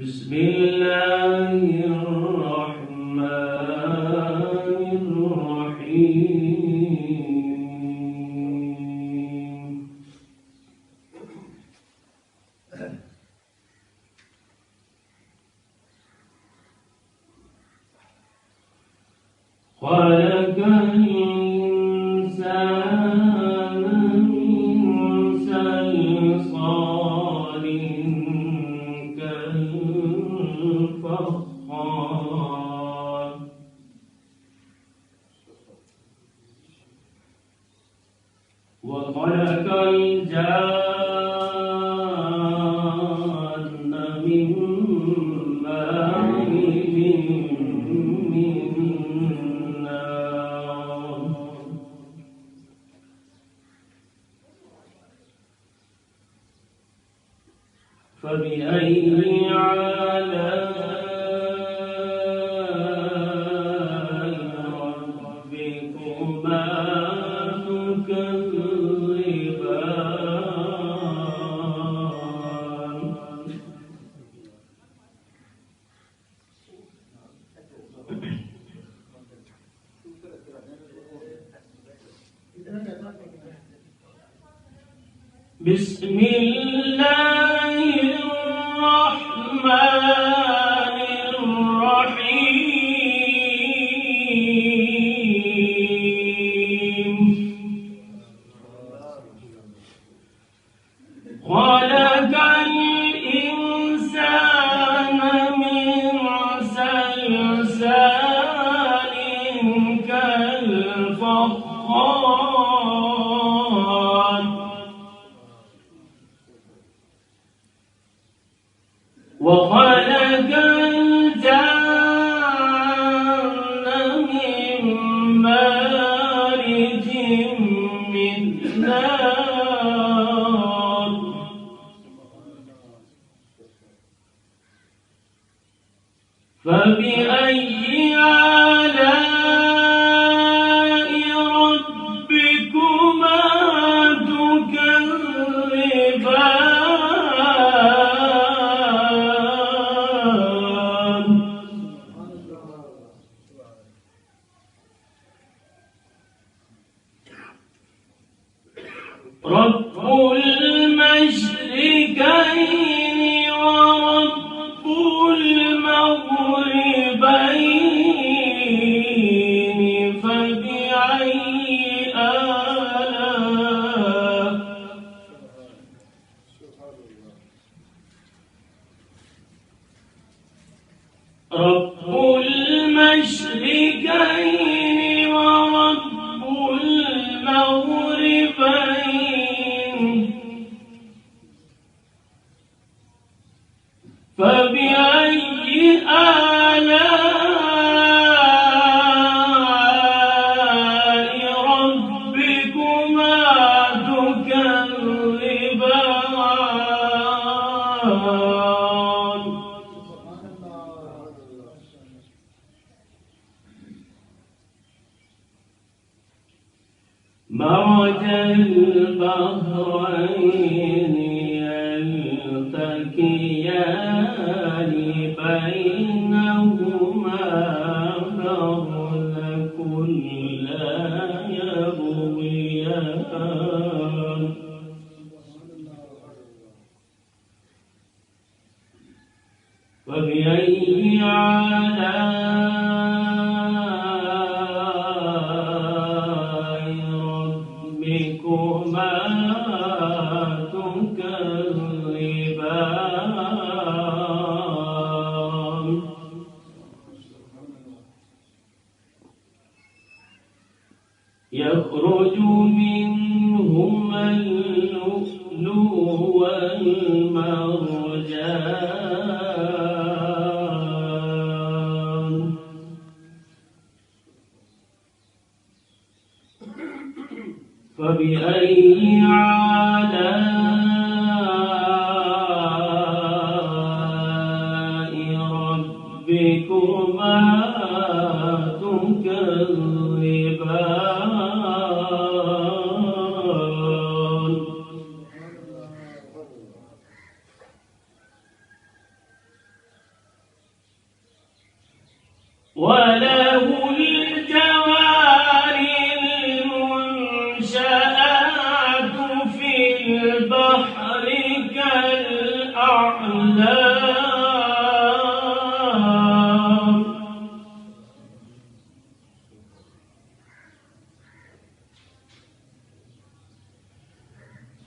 بسم الله الرحمن الرحيم. خلق الإنسان من صلصال كالفخار وخلق الجان من مارج من نار فبأي آلاء ربكما تكذبان بسم الله الرحمن الرحيم. خلق الإنسان من صلصال كالفخار وخلق الجان من مارج من نار فبأي آلاء ربكما تكذبان رب المشركين ورب المغربين فبأي آلاء رب المشركين ورب المغربين فبأي آلاء ربكما تكذبان مرج البحرين يلتقيان بينهما برزخ لا يبغيان فبأي آلاء ربكما تكذبان يخرج منهما اللؤلؤ والمرجان فبأي آلاء ربكما تكذبان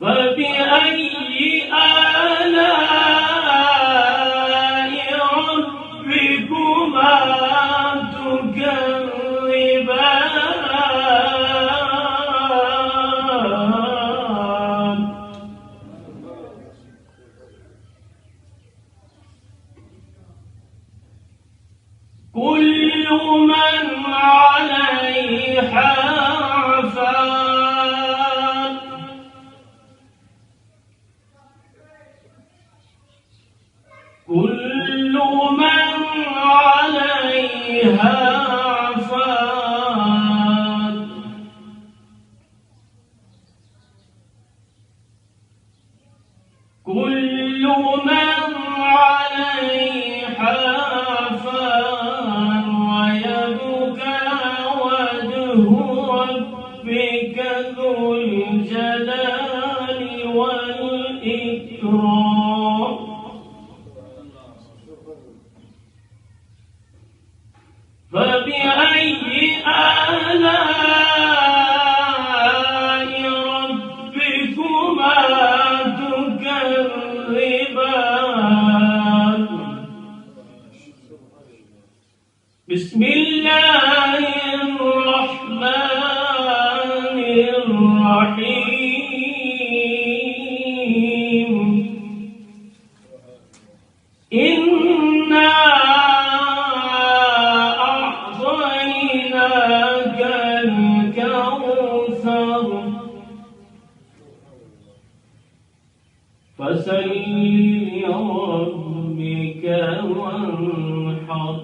فبأي آلاء ربكما تكذبان كل من عليها فان كل من عليها فان كل من عليها فان ويبقى وجه ربك ذو الجلال والإكرام فبأي آلاء ربكما تكذبان بسم الله الرحمن الرحيم إنا أعطيناك الكوثر فصل لربك وانحر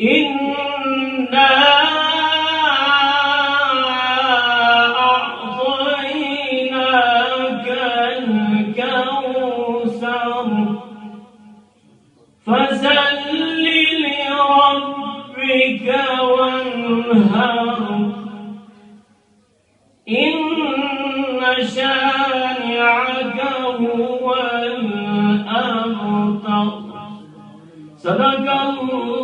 إنا أعطيناك الكوثر فصل لربك وانحر إن شانعك هو الأبتر صدق الله